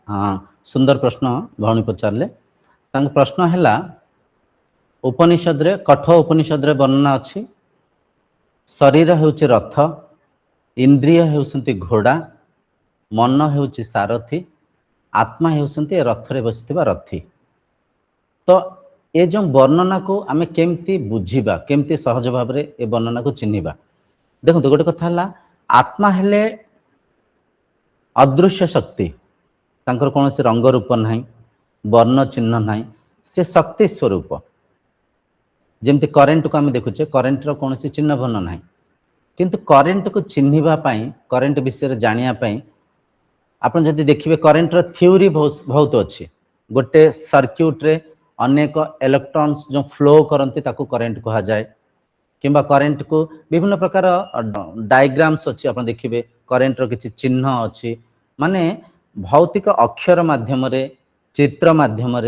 हाँ सुंदर प्रश्न भौणी पचारे प्रश्न है उपनिषद रे कठोर उपनिषद रे वर्णना अच्छी शरीर हेउची रथ इंद्रिय हेउसंती घोड़ा मन हेउची सारथी आत्मा हेउसंती रथ रे बसिथिबा रथी। तो ये जो वर्णना को आमे केमती बुझीबा केमती सहज भाव रे ए वर्णना को चिन्हिबा देखो गोटे कथा है आत्मा हेले अदृश्य शक्ति तांकर कौन से रंग रूप ना वर्ण चिन्ह ना से शक्ति स्वरूप जमती करेन्ट को आम देखुचे करेन्ट कौन से चिन्ह वर्ण ना किंतु करेन्ट को चिन्हवाई करेन्ट विषय जानापी आप जब देखिए करेन्टर थ्योरी बहुत अच्छी गोटे सर्क्यूट रे अनेक इलेक्ट्रॉन्स जो फ्लो करती करेन्ट कहा जाए किंबा करेन्ट को विभिन्न प्रकार डायग्राम्स अच्छी आप देखिए करेन्टर किसी चिन्ह अच्छी माने भौतिक अक्षर माध्यम चित्र माध्यम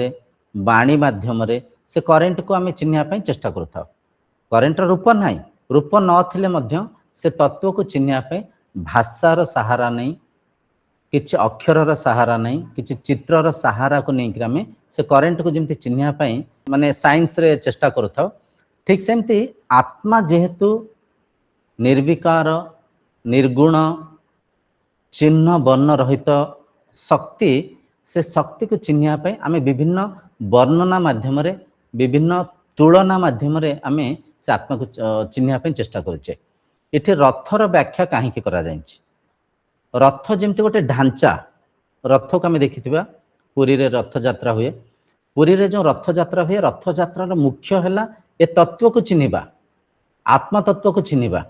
बाणी माध्यम से करेन्ट को आम चिन्हवाई चेष्टा करूँ करेन्टर रूप ना रूप न से तत्व को चिन्हवाई भाषार सहारा नहीं किसी अक्षर सहारा नहीं किसी चित्रर सहारा को लेकिन आम से करेन्ट को जमी चिन्हवाई माने साइंस रे चेष्टा करूँ ठीक सेमती आत्मा जेहेतु निर्विकार निर्गुण चिन्ह वर्ण रहित शक्ति से शक्ति को चिन्हवाई आम विभिन्न वर्णना माध्यम विभिन्न तुलना माध्यम आम से आत्मा को चिन्हवाई चेष्टा करुचे। इथे रथर व्याख्या कहीं रथ जमती गोटे ढांचा रथ को आम देखि पुरी रे रथ यात्रा हुए पुरी रे जो रथ यात्रा हुए रथ यात्रार मुख्य है ए तत्व को चिन्हवा आत्मा तत्व को चिन्हवा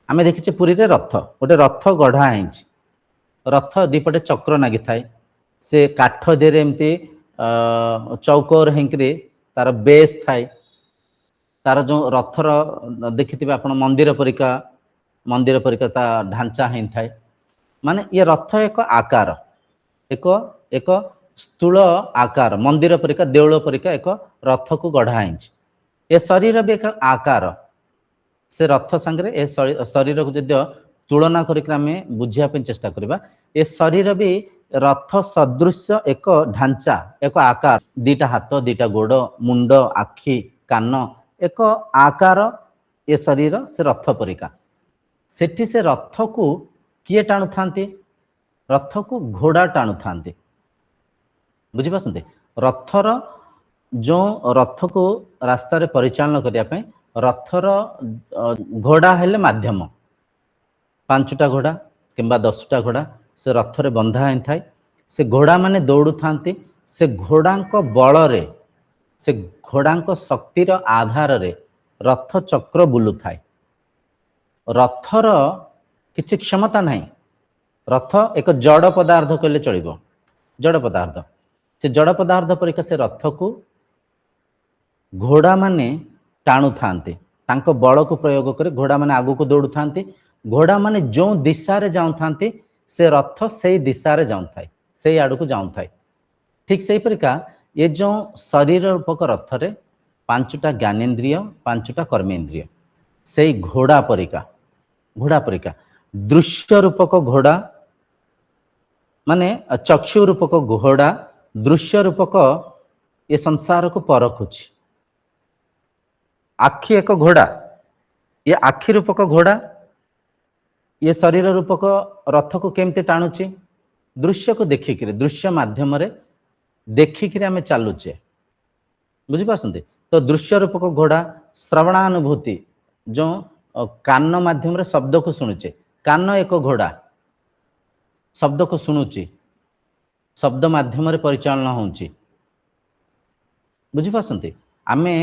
आम देखीचे पुरी रे रथ गोटे रथ गढ़ा है रथ दीपटे चक्र नागी थाए से काठ देरे एमती चौकोर हेंकरी तार बेस थाए तार जो रथर देखिथिबे आपण मंदिर परिका ता ढांचा हें थाए माने ये रथ एक आकार एक एक स्थूल आकार मंदिर परिका देउल परिका एक रथ को गढ़ा है ए शरीर भी एक आकार से रथ सांगे ए शरीर को जदि तुलना करके बुझापी चेष्टा करबा ए शरीर भी रथ सदृश एक ढांचा एक आकार दीटा हाथ दीटा गोड़ मुंड आखि कान एक आकार ए शरीर से रथ परिका सेठी से रथ को किए टाणु थांती रथ को घोड़ा टाणु थांती बुझिपारछन्ते रथर जो रथ को रास्ता रे परिचालन करने रथर घोड़ा हेले माध्यम 5टा घोड़ा किंबा 10टा घोड़ा से रथ रे बंधा ही थाए से घोड़ा माने दौड़ू थांती से घोड़ा बल रे से घोड़ा शक्तिर आधार रे रथ चक्र बुलू थाए रथर किछि क्षमता नहीं रथ एक जड़ पदार्थ कहले चलिबो जड़ पदार्थ से जड़ पदार्थ परिका से रथ को घोड़ा माने टाणु थांती तांको बल को प्रयोग करे घोड़ा माने आगु को दौड़ू थांती घोड़ा माने जो दिशा रे जाऊं थांती से रथ से दिशा रे जाऊं थाए से आड़ को जाऊं थाए ठीक से परिका ये जो शरीर रूपक रथ रे 5टा ज्ञानेन्द्रिय 5टा कर्मेन्द्रिय से घोड़ा परिका दृश्य रूपक घोड़ा माने चक्षु रूपक घोड़ा दृश्य रूपक ये संसार को परखुची आखि एक घोड़ा ये आखि रूपक घोड़ा ये शरीर रूपक रथ को केमते टाणुची दृश्य को देखिक दृश्य माध्यम देखिक आम चलुचे बुझिपारछन्ते तो दृश्य रूपक घोड़ा श्रवणानुभूति जो कान माध्यम शब्द को शुणुचे कान एक घोड़ा शब्द को शुणुची शब्द माध्यम परिचालन होउची बुझिपारछन्ते आमे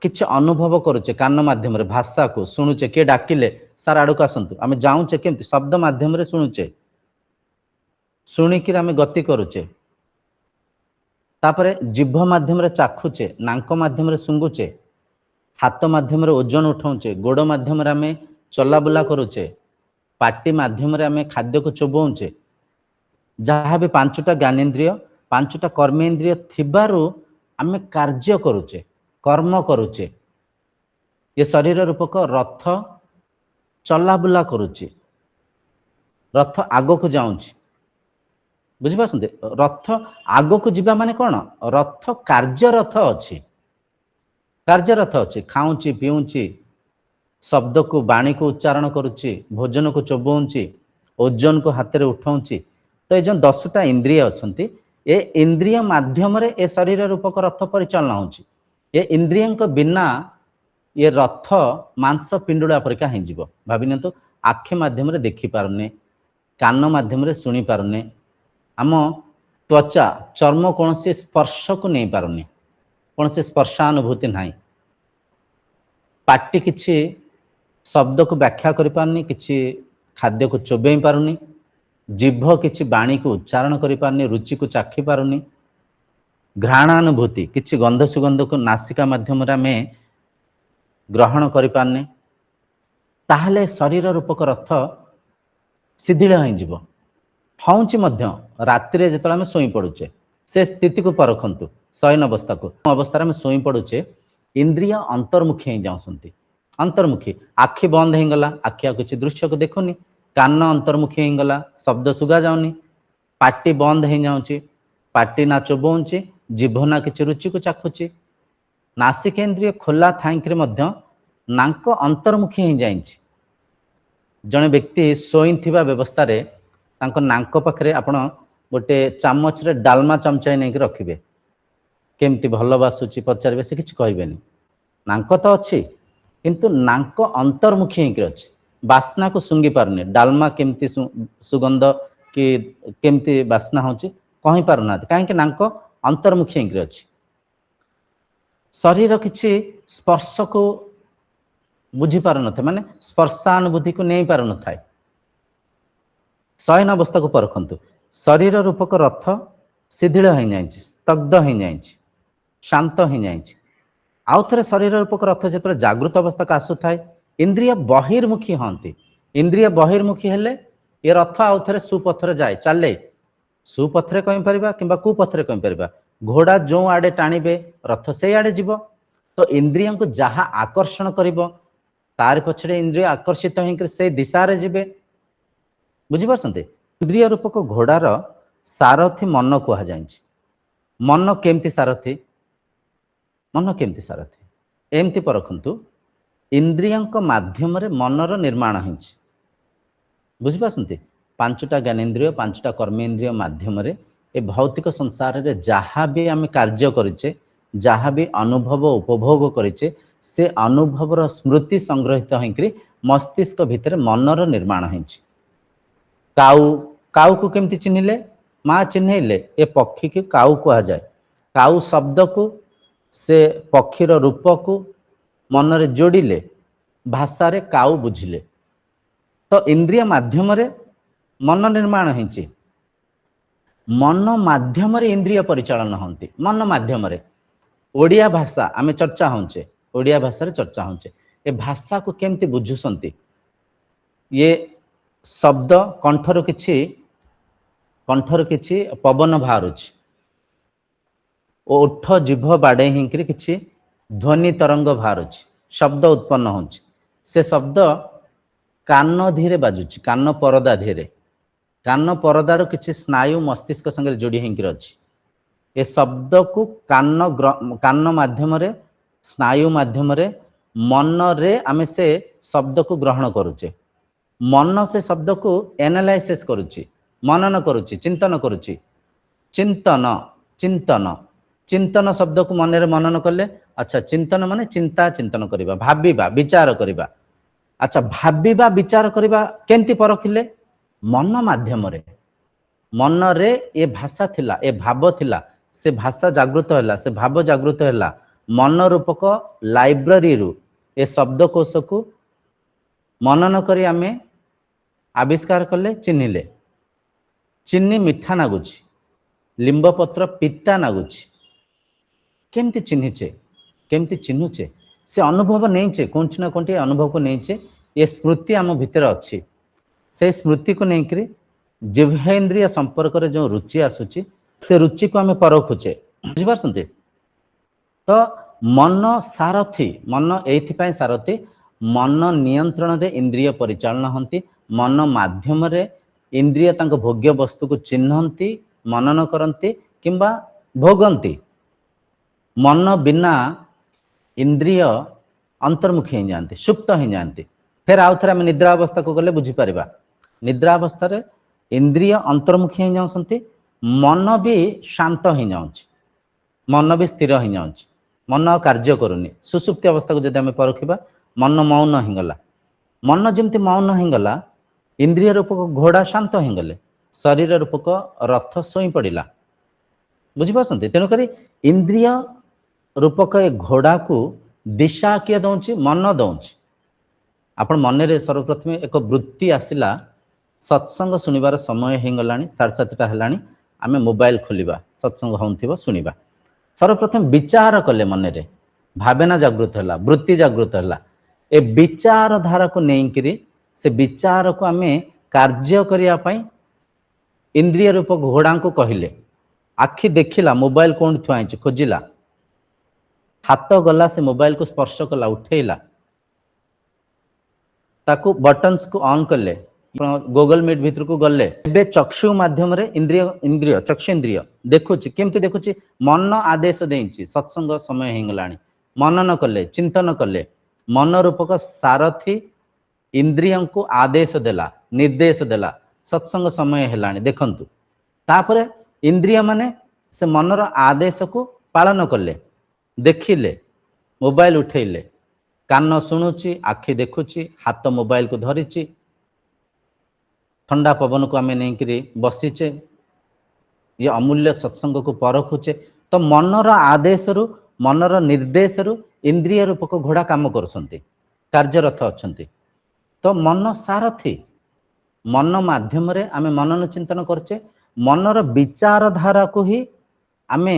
किछि अनुभव करुचे कान माध्यम भाषा को शुणुचे किए डाकिले सार आड़ को आसतु आम जाऊचे केमती शब्द माध्यम शुणुचे शुणिक आम गति करुचे तापरे जिह्व माध्यम चाखुचे नाक माध्यम सुंगुचे हाथ माध्यम ओजन उठाऊचे गोड़ माध्यम आम चलाबुला करुचे पाटी माध्यम आम खाद्य को चोबौचे जहाँ भी 5टा ज्ञानेन्द्रिय 5टा कर्मेन्द्रिय थिबारु आम कार्य करुचे कर्म करुचे ये शरीर रूपक रथ चलाबुला करुचे रथ आग को जाऊँच ବୁଝିପାରୁଛନ୍ତି ରଥ ଆଗକୁ ଯିବା ମାନେ କ'ଣ ରଥ କାର୍ଯ୍ୟରଥ ଅଛି ଖାଉଛି ପିଉଛି ଶବ୍ଦକୁ ବାଣୀକୁ ଉଚ୍ଚାରଣ କରୁଛି ଭୋଜନକୁ ଚୋବଉଛି ଓଜନକୁ ହାତରେ ଉଠାଉଛି ତ ଏ ଯେଉଁ 10ଟା ଇନ୍ଦ୍ରିୟ ଅଛନ୍ତି ଏ ଇନ୍ଦ୍ରିୟ ମାଧ୍ୟମରେ ଏ ଶରୀର ରୂପକ ରଥ ପରିଚାଳନା ହେଉଛି ଏ ଇନ୍ଦ୍ରିୟଙ୍କ ବିନା ଏ ରଥ ମାଂସ ପିଣ୍ଡୁଳା ପରିକା ହେଇଯିବ ଭାବି ନିଅନ୍ତୁ ଆଖି ମାଧ୍ୟମରେ ଦେଖିପାରୁନି କାନ ମାଧ୍ୟମରେ ଶୁଣି ପାରୁନି ଆମ ତ୍ୱଚା ଚର୍ମ କୌଣସି ସ୍ପର୍ଶକୁ ନେଇପାରୁନି କୌଣସି ସ୍ପର୍ଶାନୁଭୂତି ନାହିଁ ପାଟି କିଛି ଶବ୍ଦକୁ ବ୍ୟାଖ୍ୟା କରିପାରୁନି କିଛି ଖାଦ୍ୟକୁ ଚୋବେଇ ପାରୁନି ଜିଭ କିଛି ବାଣୀକୁ ଉଚ୍ଚାରଣ କରିପାରୁନି ରୁଚିକୁ ଚାଖି ପାରୁନି ଘ୍ରାଣାନୁଭୂତି କିଛି ଗନ୍ଧ ସୁଗନ୍ଧକୁ ନାସିକା ମାଧ୍ୟମରେ ଆମେ ଗ୍ରହଣ କରିପାରୁନି ତାହେଲେ ଶରୀର ରୂପକ ରଥ ଶିଥିଳ ହେଇଯିବ ହେଉଛି ମଧ୍ୟ ରାତିରେ ଯେତେବେଳେ ଆମେ ଶୋଇ ପଡ଼ୁଛେ ସେ ସ୍ଥିତିକୁ ପରଖନ୍ତୁ ଶୟନ ଅବସ୍ଥାରେ ଆମେ ଶୋଇ ପଡ଼ୁଛେ ଇନ୍ଦ୍ରିୟ ଅନ୍ତର୍ମୁଖୀ ହେଇଯାଉଛନ୍ତି ଅନ୍ତର୍ମୁଖୀ ଆଖି ବନ୍ଦ ହେଇଗଲା ଆଖି ଆଉ କିଛି ଦୃଶ୍ୟକୁ ଦେଖୁନି କାନ ଅନ୍ତର୍ମୁଖୀ ହେଇଗଲା ଶବ୍ଦ ଶୁଭା ଯାଉନି ପାଟି ବନ୍ଦ ହେଇଯାଉଛି ପାଟି ନା ଚୋବଉଛି ଜିଭ ନା କିଛି ରୁଚିକୁ ଚାଖୁଛି ନାସିକେନ୍ଦ୍ରିୟ ଖୋଲା ଥାଇଁକିରି ମଧ୍ୟ ନାଙ୍କ ଅନ୍ତର୍ମୁଖୀ ହେଇଯାଇଛି ଜଣେ ବ୍ୟକ୍ତି ଶୋଇଥିବା ବ୍ୟବସ୍ଥାରେ ତାଙ୍କ ନାଙ୍କ ପାଖରେ ଆପଣ ଗୋଟେ ଚାମଚରେ ଡାଲମା ଚାମଚାଏ ନେଇକି ରଖିବେ କେମିତି ଭଲ ବାସୁଛି ପଚାରିବେ ସେ କିଛି କହିବେନି ନାଙ୍କ ତ ଅଛି କିନ୍ତୁ ନାଙ୍କ ଅନ୍ତର୍ମୁଖୀ ହେଇକି ଅଛି ବାସ୍ନାକୁ ଶୁଙ୍ଘି ପାରୁନି ଡାଲମା କେମିତି ସୁଗନ୍ଧ କି କେମିତି ବାସ୍ନା ହେଉଛି କହିପାରୁନାହାନ୍ତି କାହିଁକି ନାଙ୍କ ଅନ୍ତର୍ମୁଖୀ ହେଇକି ଅଛି ଶରୀର କିଛି ସ୍ପର୍ଶକୁ ବୁଝିପାରୁନଥାଏ ମାନେ ସ୍ପର୍ଶାନୁଭୂତିକୁ ନେଇପାରୁନଥାଏ ଶୟନ ଅବସ୍ଥାକୁ ପରଖନ୍ତୁ ଶରୀର ରୂପକ ରଥ ଶିଥିଳ ହେଇଯାଇଛି ସ୍ତବ୍ଧ ହେଇଯାଇଛି ଶାନ୍ତ ହେଇଯାଇଛି ଆଉ ଥରେ ଶରୀର ରୂପକ ରଥ ଯେତେବେଳେ ଜାଗୃତ ଅବସ୍ଥାକୁ ଆସୁଥାଏ ଇନ୍ଦ୍ରିୟ ବହିର୍ମୁଖୀ ହୁଅନ୍ତି ଇନ୍ଦ୍ରିୟ ବହିର୍ମୁଖୀ ହେଲେ ଏ ରଥ ଆଉ ଥରେ ସୁପଥରେ ଯାଏ ଚାଲେ ସୁପଥରେ କହିପାରିବା କିମ୍ବା କୁପଥରେ କହିପାରିବା ଘୋଡ଼ା ଯେଉଁ ଆଡ଼େ ଟାଣିବେ ରଥ ସେଇ ଆଡ଼େ ଯିବ ତ ଇନ୍ଦ୍ରିୟଙ୍କୁ ଯାହା ଆକର୍ଷଣ କରିବ ତାରି ପଛରେ ଇନ୍ଦ୍ରିୟ ଆକର୍ଷିତ ହେଇକି ସେଇ ଦିଶାରେ ଯିବେ ବୁଝିପାରୁଛନ୍ତି ଇନ୍ଦ୍ରିୟ ରୂପକ ଘୋଡ଼ାର ସାରଥୀ ମନ କୁହାଯାଇଛି ମନ କେମିତି ସାରଥୀ ଏମିତି ପରଖନ୍ତୁ ଇନ୍ଦ୍ରିୟଙ୍କ ମାଧ୍ୟମରେ ମନର ନିର୍ମାଣ ହେଇଛି ବୁଝିପାରୁଛନ୍ତି 5ଟା ଜ୍ଞାନେନ୍ଦ୍ରିୟ 5ଟା କର୍ମେନ୍ଦ୍ରିୟ ମାଧ୍ୟମରେ ଏ ଭୌତିକ ସଂସାରରେ ଯାହା ବି ଆମେ କାର୍ଯ୍ୟ କରିଛେ ଯାହା ବି ଅନୁଭବ ଉପଭୋଗ କରିଛେ ସେ ଅନୁଭବର ସ୍ମୃତି ସଂଗ୍ରହିତ ହେଇକରି ମସ୍ତିଷ୍କ ଭିତରେ ମନର ନିର୍ମାଣ ହେଇଛି କାଉକୁ କେମିତି ଚିହ୍ନିଲେ ମା ଚିହ୍ନେଇଲେ ଏ ପକ୍ଷୀକୁ କାଉ କୁହାଯାଏ କାଉ ଶବ୍ଦକୁ ସେ ପକ୍ଷୀର ରୂପକୁ ମନରେ ଯୋଡ଼ିଲେ ଭାଷାରେ କାଉ ବୁଝିଲେ ତ ଇନ୍ଦ୍ରିୟ ମାଧ୍ୟମରେ ମନ ନିର୍ମାଣ ହେଇଛି ମନ ମାଧ୍ୟମରେ ଇନ୍ଦ୍ରିୟ ପରିଚାଳନା ହୁଅନ୍ତି ମନ ମାଧ୍ୟମରେ ଓଡ଼ିଆ ଭାଷା ଆମେ ଚର୍ଚ୍ଚା ହଉଛେ ଓଡ଼ିଆ ଭାଷାରେ ଚର୍ଚ୍ଚା ହଉଛେ ଏ ଭାଷାକୁ କେମିତି ବୁଝୁଛନ୍ତି ଇଏ ଶବ୍ଦ କଣ୍ଠରୁ କିଛି ପବନ ବାହାରୁଛି ଓଠ ଜିଭ ବାଡ଼େଇ ହେଇକରି କିଛି ଧ୍ୱନି ତରଙ୍ଗ ବାହାରୁଛି ଶବ୍ଦ ଉତ୍ପନ୍ନ ହେଉଛି ସେ ଶବ୍ଦ କାନ ଧୀରେ ବାଜୁଛି କାନ ପରଦା ଧୀରେ କାନ ପରଦାର କିଛି ସ୍ନାୟୁ ମସ୍ତିଷ୍କ ସାଙ୍ଗରେ ଯୋଡ଼ି ହେଇକରି ଅଛି ଏ ଶବ୍ଦକୁ କାନ ମାଧ୍ୟମରେ ସ୍ନାୟୁ ମାଧ୍ୟମରେ ମନରେ ଆମେ ସେ ଶବ୍ଦକୁ ଗ୍ରହଣ କରୁଛେ ମନ ସେ ଶବ୍ଦକୁ ଏନାଲାଇସିସ୍ କରୁଛି ମନନ କରୁଛି ଚିନ୍ତନ କରୁଛି ଚିନ୍ତନ ଶବ୍ଦକୁ ମନରେ ମନନ କଲେ ଆଚ୍ଛା ଚିନ୍ତନ ମାନେ ଚିନ୍ତନ କରିବା ଭାବିବା ବିଚାର କରିବା ଆଚ୍ଛା ଭାବିବା ବିଚାର କରିବା କେମିତି ପରଖିଲେ ମନ ମାଧ୍ୟମରେ ମନରେ ଏ ଭାଷା ଥିଲା ଏ ଭାବ ଥିଲା ସେ ଭାଷା ଜାଗୃତ ହେଲା ସେ ଭାବ ଜାଗୃତ ହେଲା ମନ ରୂପକ ଲାଇବ୍ରେରୀରୁ ଏ ଶବ୍ଦକୋଷକୁ ମନନ କରି ଆମେ ଆବିଷ୍କାର କଲେ ଚିହ୍ନିଲେ ଚିନି ମିଠା ନାଗୁଛି ଲିମ୍ବ ପତ୍ର ପିତା ନାଗୁଛି କେମିତି ଚିହ୍ନିଛେ କେମିତି ଚିହ୍ନୁଛେ ସେ ଅନୁଭବ ନେଇଛେ କୋଉଠି ନା କୋଉଠି ଅନୁଭବକୁ ନେଇଛେ ଏ ସ୍ମୃତି ଆମ ଭିତରେ ଅଛି ସେ ସ୍ମୃତିକୁ ନେଇକରି ଜିହ୍ୱେନ୍ଦ୍ରିୟ ସମ୍ପର୍କରେ ଯେଉଁ ରୁଚି ଆସୁଛି ସେ ରୁଚିକୁ ଆମେ ପରଖୁଛେ ବୁଝିପାରୁଛନ୍ତି ତ ମନ ସାରଥୀ ମନ ଏଇଥିପାଇଁ ସାରଥୀ ମନ ନିୟନ୍ତ୍ରଣରେ ଇନ୍ଦ୍ରିୟ ପରିଚାଳନା ହୁଅନ୍ତି ମନ ମାଧ୍ୟମରେ इंद्रिय तांको भोग्य वस्तु को चिन्हती मनन करती किंबा भोगंती। मन बिना इंद्रिय अंतर्मुखी हो जाती, सुप्त हो जाती। फिर आउ थे आम निद्रा अवस्था को गले बुझीपर। निद्रा अवस्था रे इंद्रिय अंतर्मुखी हो जाती, मन भी शांत हो जाऊँ, मन भी स्थिर हो जाऊँ, मन कार्य करूनी। सुसुप्ति अवस्था को जब आम परखा मन मौन हो गला, मन जमती मौन हो गला, इंद्रिय रूपक घोड़ा शांत हो गले, शरीर रूपक रथ शोई पड़ा। बुझीपार तेणुक इंद्रिय रूपक ए घोड़ा को दिशा किए दौर मन दौर। आपण मन रे सर्वप्रथम एक वृत्ति आसला, सत्संग शुणिबार समय हो गला, 7:30 है, आम मोबाइल खोलिबा, सत्संग होउथिबो शुणिबा। सर्वप्रथम विचार कले, मन रे भावना जागृत है, वृत्ति जागृत है। ए विचार धारा को लेकिन से विचार को आम कार्य करने इंद्रिय रूप घोड़ा को कहले। आखि देखिला मोबाइल कौन थुआई खोजिला, हाथ गला से मोबाइल को स्पर्श कला, उठेला, ताकू बटन्स को ऑन कले, गूगल मीट भीतर को गले। एबे चक्षु माध्यम रे इंद्रिय इंद्रिय चक्षु इंद्रिय देखुची, केमती देखुची, मन आदेश देइची, सत्संग समय हो गलानी, मनन कले, चिंतन कले, मन रूपक सारथी इंद्रियों को आदेश देला, निर्देश देला, सत्संग समय हेलानी देखंतु। तापरे इंद्रिय माने से मनर आदेश को पालन कले, देखिले, मोबाइल उठेले, कान शुणुची, आखि देखुची, हाथ मोबाइल को धरिची, ठंडा पवन को आम नहीं बसीचे, ये अमूल्य सत्संग को परखुचे। तो मनर आदेश रु मनर निर्देश रु इंद्रिय रूपक घोड़ा काम करछंती, कार्यरत अछंती। तो मन सारथी, मन माध्यम रे आमे मनन चिंतन करचे, मनर विचार धारा को ही आमे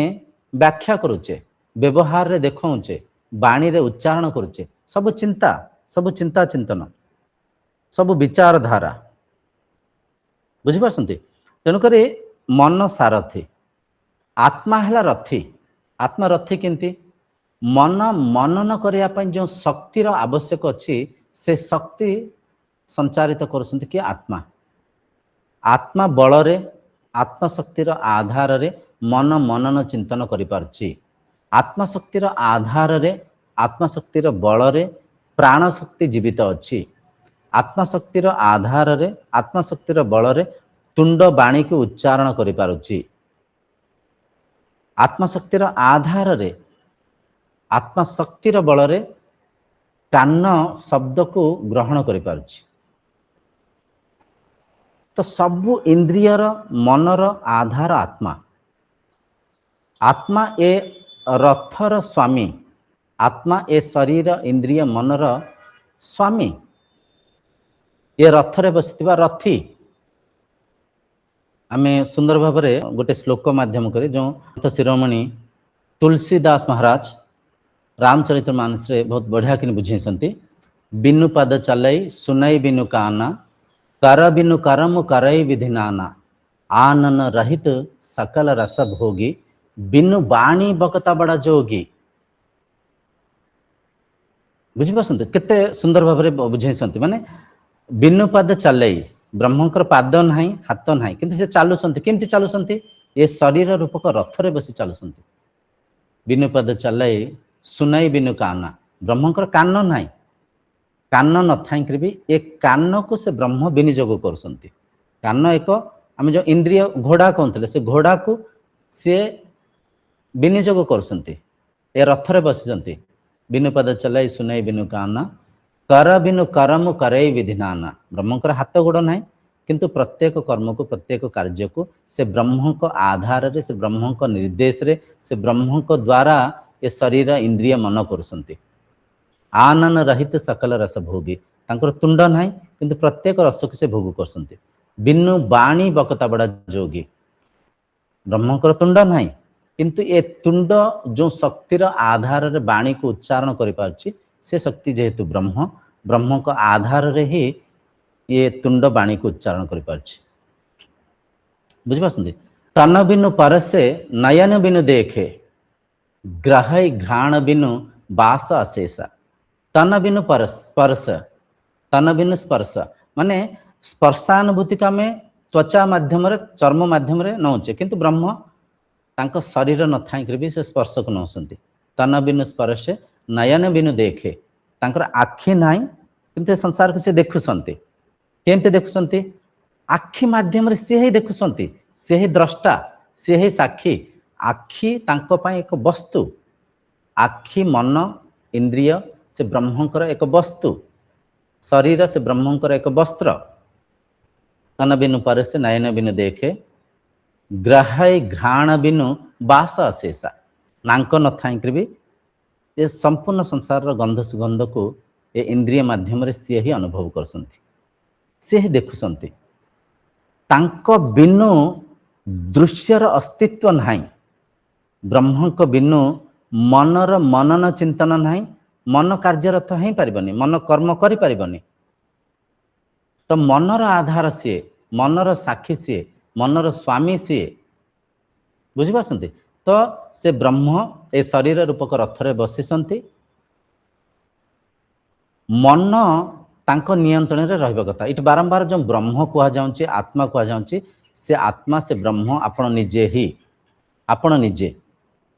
व्याख्या करुचे, व्यवहार रे देखौचे, बाणी रे उच्चारण करुचे, सब चिंता चिंतन, सब विचार धारा। बुझिपारछंती? तेणुक मन सारथी, आत्मा है रथी। आत्मा रथी केंती? मन मनन करने जो शक्तिर आवश्यक अच्छी से शक्ति संचारित करछंती कि आत्मा। आत्मा बल रे, आत्मशक्तिर आधार रे मन मनन चिंतन करि पारछि। आत्मशक्तिर आधार रे, आत्मशक्तिर बल रे प्राण शक्ति जीवित अच्छी। आत्मशक्तिर आधार रे, आत्मशक्तिर बल रे तुंड बाणी को उच्चारण करि पारुछि। आत्मशक्तिर आधार रे, आत्मशक्तिर बल रे कान शब्द को ग्रहण करि पारुछि। तो सबु इंद्रियर मनर आधार आत्मा। आत्मा ए रथर स्वामी, आत्मा ए शरीर इंद्रिय मनर स्वामी, ये रथरे बसिथिबा रथी। आमे सुंदर भाव में गोटे श्लोक माध्यम करे जो शिरोमणि तुलसीदास महाराज रामचरित्र मानस रे बहुत बढ़िया कि बुझे। बिनु पद चलई सुनई बिनु काना, कर बिनु करम करई विधि नाना, आनन रहित सकल रस भोगी, बिनु बाणी बकता बड़ा जोगी। बुझिपारछंती केते सुंदर भाव में बुझे। माने बिनु पद चलई, ब्रह्मंकर पाद नहीं, हाथ नहीं, किंतु से चलुंट केमती चलुंट? ये शरीर रूपक रथरे बसी चलुंट। बिनु पद चलई सुनई बिनु काना, ब्रह्मंकर कान नहीं, कान न थाई भी ए कान को से ब्रह्म विनियोग कर। कान एक आम जो इंद्रिय घोड़ा कहते से घोड़ा को सी विनियोग कर रथरे बसी। बिनु पद चलई सुनई बिनु काना, कर बिनु करम करई विधि नाना। ब्रह्मंकर हाथ गोड़ ना, किंतु प्रत्येक कर्म को प्रत्येक कार्य को से ब्रह्म को आधार रे, से ब्रह्म को निर्देश रे, से ब्रह्म को द्वारा ये शरीर इंद्रिय मन करुछंती। आनन रहित सकल रस भोगी, तांकर तुंड नाही, किंतु प्रत्येक रस को से भोग करछंती। बिनु बाणी बकता बड़ा जोगी, ब्रह्मंकर तुंड नाही, किंतु ये तुंड जो शक्तिर आधार रे बाणी को उच्चारण करि पारछि, से शक्ति जेहेतु ब्रह्म, ब्रह्म को आधार रे ही ये तुंड बाणी को उच्चारण करि पारछि। बुझिपारछंती? तन बिनु परसे नयन बिनु देखे, ग्रहै घ्राण बिनु बास अशेषा। तन बिनु स्पर्श, तन बिनु स्पर्श माने स्पर्शानुभूति को आम त्वचा माध्यम चर्म माध्यम नौचे किंतु ब्रह्म तांको शरीर न थाइकरी भी से स्पर्श को नौसंती तन बिनु स्पर्श नयन बिनु देखे तांकर आखि नाही किंतु संसार को से देखुसंती केमते देखुसंती आखि माध्यम से ही देखुसंती से ही द्रष्टा से ही साक्षी आखि तांको पाई एक वस्तु आखि मन इंद्रिय से ब्रह्मंकर एक वस्तु शरीर से ब्रह्मंकर एक वस्त्र तन बिनु पर से नयन बिनु देखे ग्रहय घ्राण बिनु बास अशेषा नाक न थाइक भी ये संपूर्ण संसार गंध सुगंध को ये इंद्रिय माध्यम सी ही अनुभव करसंती सी ही देखुसंती तांको बिनु दृश्यर अस्तित्व नहीं ब्रह्मक बिनु मनर मनन चिंतन नहीं मन कार्यरत हो पारिबनी मन कर्म करि पारिबनी तो मनर आधार सी मनर साक्षी सी मनर स्वामी सी बुझिपारछंती तो से ब्रह्म ए शरीर रूपक रथरे बसिसंती मन तांको नियंत्रण रे रहबा कथा इट बारंबार जो ब्रह्म कुआ जाउची आत्मा कुआ जाउची से आत्मा से ब्रह्म आपण निजे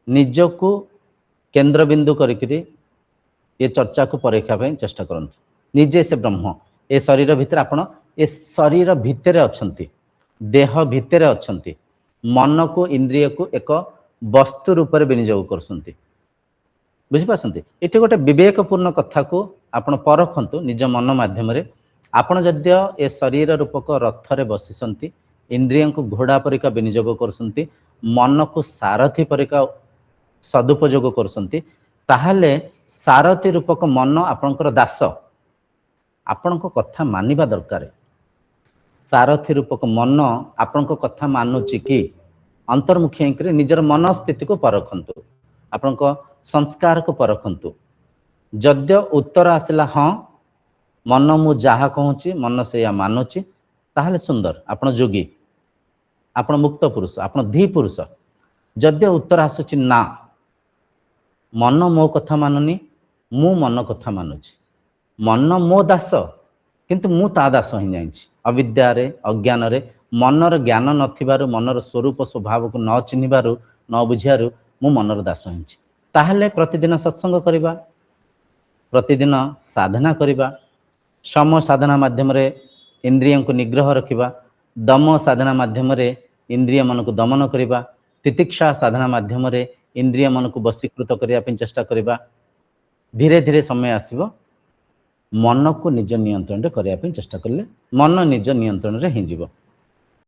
निजको केंद्र बिंदु करिकरी ये चर्चा को परीक्षा चेष्टा करंतु निजे से ब्रह्म ए शरीर भितर आपण ए शरीर भितर अछंती देह भितर अछंती मन को इंद्रिय को एक वस्तु रूप में विनियोग करसंती बुझिपारछंती एठी गोटे विवेकपूर्ण कथा को आपण परखंतु निज मन माध्यम रे आपण जद्य ए शरीर रूपक रथरे बसिसंती इंद्रिय को घोड़ा परिका विनियोग करसंती मन को सारथी परिका सदुपयोग करसंती ताहले सारथी रूपक मन आपणकर दास आपणक कथा मानिबा दरकार सारथी रूपक मन आपणक कथा मानुची कि अंतर्मुखी होकर निजर मन स्थिति को परखंतु आपणक संस्कार को परखंतु जद्य उत्तर आसला हाँ मन मु जहा कहूची मन से या मानुची ताहले सुंदर आपण जोगी आपण मुक्त पुरुष आपण धी पुरुष जद्य उत्तर आसुची ना मन मो कथा मानुनी मु मन कथा मानुची मन मो दास किंतु मु ता दास ही जाइछि अविद्या रे अज्ञान रे मनर ज्ञान नथिबारु मनर स्वरूप स्वभाव को न चिन्हिबारु न बुझियारु मु मनर दास हिंछि ताहले प्रतिदिन सत्संग करिबा प्रतिदिन साधना करिबा सम साधना माध्यम रे इंद्रिय को निग्रह रखिबा दम साधना माध्यम रे इंद्रिय मन को दमन करिबा तितिक्षा साधना माध्यम रे इंद्रिय मन को वशीकृत करिया पे चेष्टा करिबा धीरे धीरे समय आसीबो मन को निज नियंत्रण रे करिया पे चेष्टा करले मन निज नियंत्रण रे हि जीवो